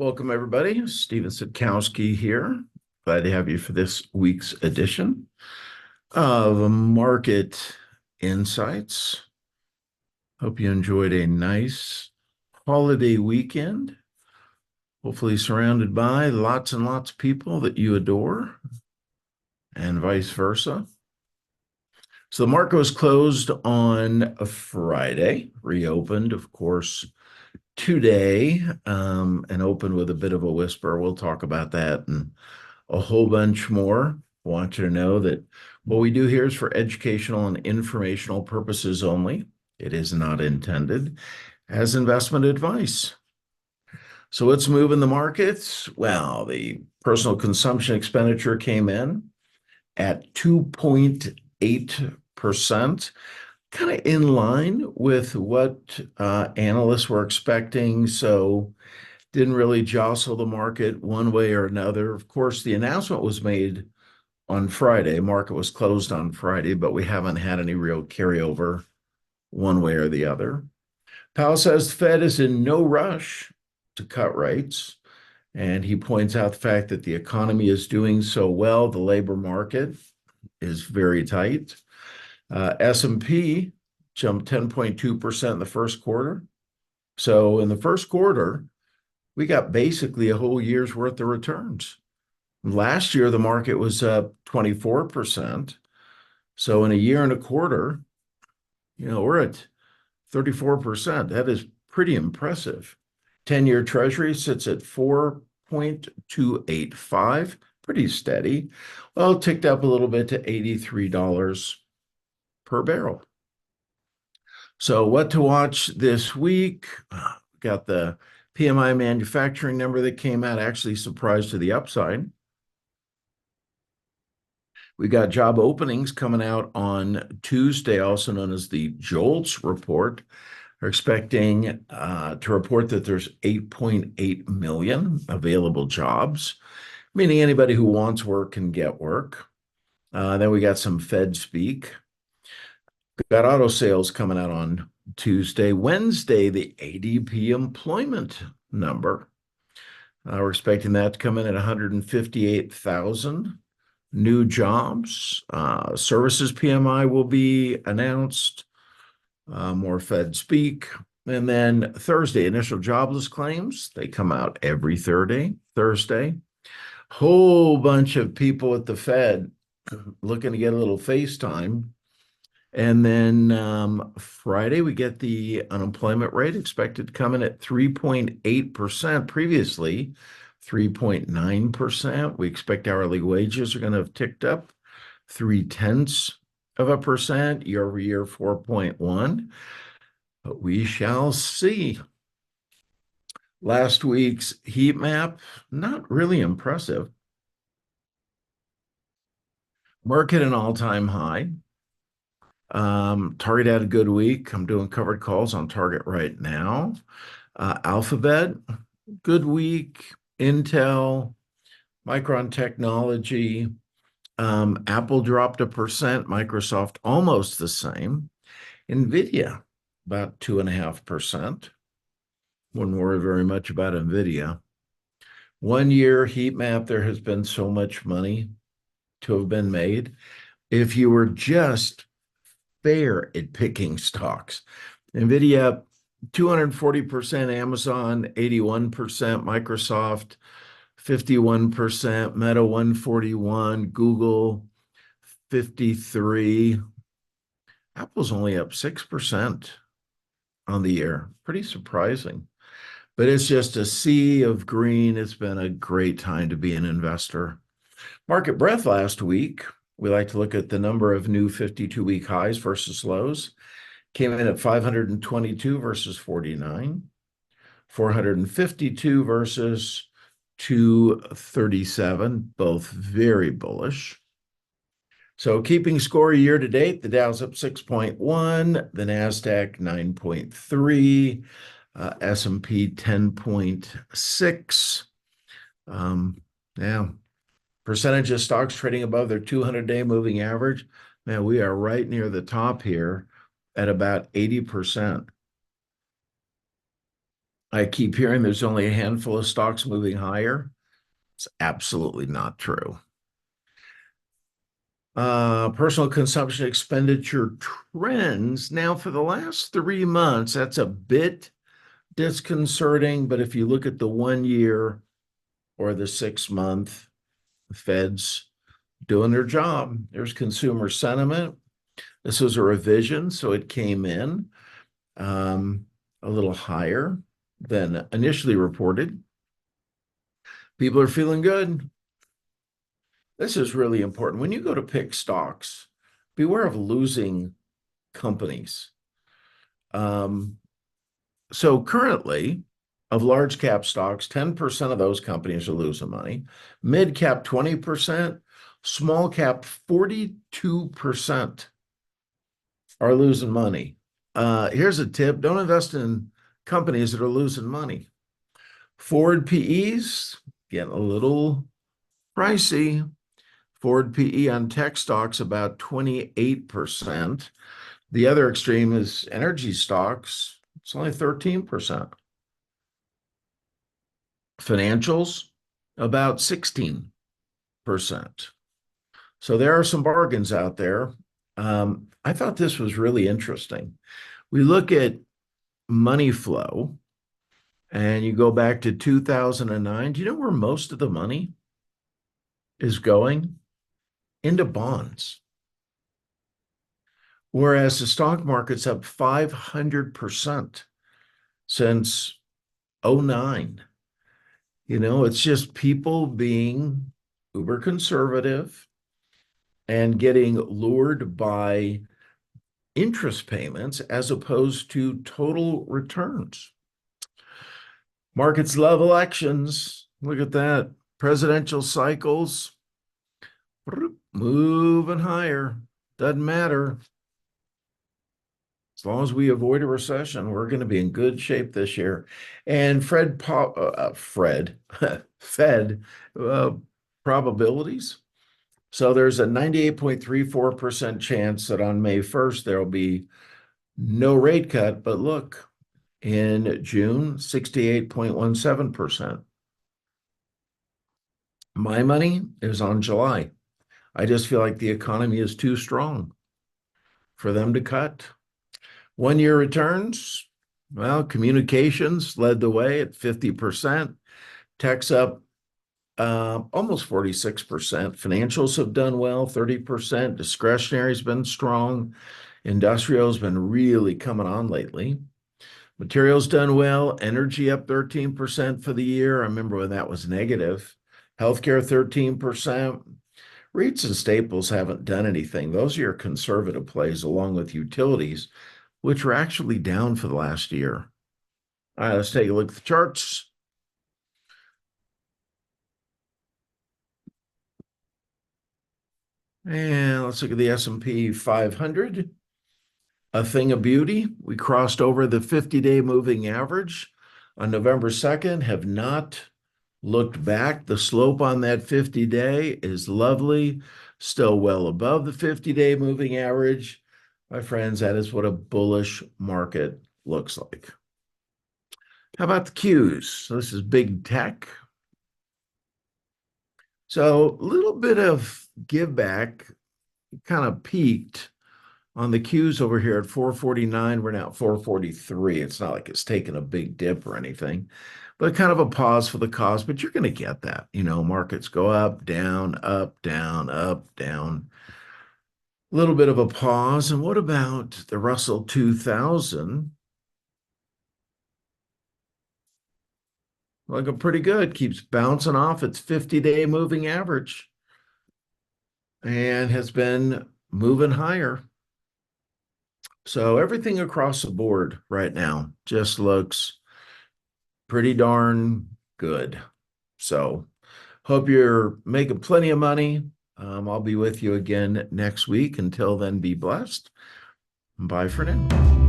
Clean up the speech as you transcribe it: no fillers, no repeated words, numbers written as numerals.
Welcome, everybody. Steven Sitkowski here. Glad to have you for this week's edition of Market Insights. Hope you enjoyed a nice holiday weekend. Hopefully surrounded by lots and lots of people that you adore and vice versa. So the market was closed on a Friday, reopened, of course, today, and opened with a bit of a whisper. We'll talk about that and a whole bunch more. I want you to know that what we do here is for educational and informational purposes only. It is not intended as investment advice. So let's move in the markets. Well, the personal consumption expenditure came in at 2.8%, kind of in line with what analysts were expecting. So didn't really jostle the market one way or another. Of course, the announcement was made on Friday. Market was closed on Friday, but we haven't had any real carryover one way or the other. Powell says the Fed is in no rush to cut rates. And he points out the fact that the economy is doing so well. The labor market is very tight. S&P jumped 10.2% in the first quarter. So in the first quarter, we got basically a whole year's worth of returns. Last year, the market was up 24%. So in a year and a quarter, we're at 34%. That is pretty impressive. 10-year Treasury sits at 4.285, pretty steady. Well, it ticked up a little bit to $83 per barrel. So what to watch this week? Got the PMI manufacturing number that came out, actually surprised to the upside. We got job openings coming out on Tuesday, also known as the JOLTS report. They're expecting to report that there's 8.8 million available jobs, meaning anybody who wants work can get work. Then we got some Fed speak. We got auto sales coming out on Tuesday. Wednesday, the ADP employment number. We're expecting that to come in at 158,000 new jobs. Services PMI will be announced. More Fed speak. And then Thursday, initial jobless claims. They come out every Thursday. Whole bunch of people at the Fed looking to get a little FaceTime. And then Friday, we get the unemployment rate expected to come in at 3.8%. Previously, 3.9%. We expect hourly wages are going to have ticked up 0.3%. Year over year, 4.1. But we shall see. Last week's heat map, not really impressive. Market an all-time high. Target had a good week. I'm doing covered calls on Target right now. Alphabet, good week. Intel, Micron Technology. Apple dropped 1%. Microsoft almost the same. NVIDIA, about 2.5%. Wouldn't worry very much about NVIDIA. 1 year heat map, there has been so much money to have been made. If you were just fair at picking stocks, NVIDIA, 240%, Amazon, 81%, Microsoft, 51%, Meta, 141, Google, 53. Apple's only up 6% on the year. Pretty surprising. But it's just a sea of green. It's been a great time to be an investor. Market breadth last week. We like to look at the number of new 52-week highs versus lows. Came in at 522 versus 49. 452 versus 237, both very bullish. So keeping score year to date, the Dow's up 6.1, the NASDAQ 9.3, S&P 10.6. Yeah, percentage of stocks trading above their 200-day moving average. Man, we are right near the top here at about 80%. I keep hearing there's only a handful of stocks moving higher. It's absolutely not true. Personal consumption expenditure trends. Now, for the last 3 months, that's a bit disconcerting, but if you look at the 1 year or the 6 month, the Fed's doing their job. There's consumer sentiment. This was a revision, so it came in a little higher than initially reported. People are feeling good. This is really important. When you go to pick stocks, beware of losing companies. So currently, of large cap stocks, 10% of those companies are losing money, mid cap 20%, small cap 42% are losing money. Here's a tip: don't invest in companies that are losing money. Forward PEs get a little pricey. Forward PE on tech stocks about 28%. The other extreme is energy stocks. It's only 13%. Financials, about 16%. So there are some bargains out there. I thought this was really interesting. We look at money flow and you go back to 2009. Do you know where most of the money is going? Into bonds. Whereas the stock market's up 500% since '09. It's just people being uber conservative and getting lured by interest payments as opposed to total returns. Markets love elections. Look at that. Presidential cycles moving higher. Doesn't matter. As long as we avoid a recession, we're going to be in good shape this year. And Fed probabilities. So there's a 98.34% chance that on May 1st, there'll be no rate cut. But look, in June, 68.17%. My money is on July. I just feel like the economy is too strong for them to cut. 1 year returns, well, communications led the way at 50%. Tech's up almost 46%. Financials have done well, 30%. Discretionary's been strong. Industrial's been really coming on lately. Materials done well. Energy up 13% for the year. I remember when that was negative. Healthcare 13%. REITs and staples haven't done anything. Those are your conservative plays along with utilities, which were actually down for the last year. All right, let's take a look at the charts. And let's look at the S&P 500. A thing of beauty. We crossed over the 50-day moving average on November 2nd, have not looked back. The slope on that 50-day is lovely, still well above the 50-day moving average. My friends, that is what a bullish market looks like. How about the Qs? So this is big tech. So a little bit of give back, kind of peaked on the Qs over here at 449. We're now at 443. It's not like it's taken a big dip or anything, but kind of a pause for the cause. But you're going to get that. Markets go up, down, up, down, up, down. A little bit of a pause. And what about the Russell 2000? Looking pretty good. Keeps bouncing off its 50-day moving average and has been moving higher. So everything across the board right now just looks pretty darn good. So hope you're making plenty of money. I'll be with you again next week. Until then, be blessed. Bye for now.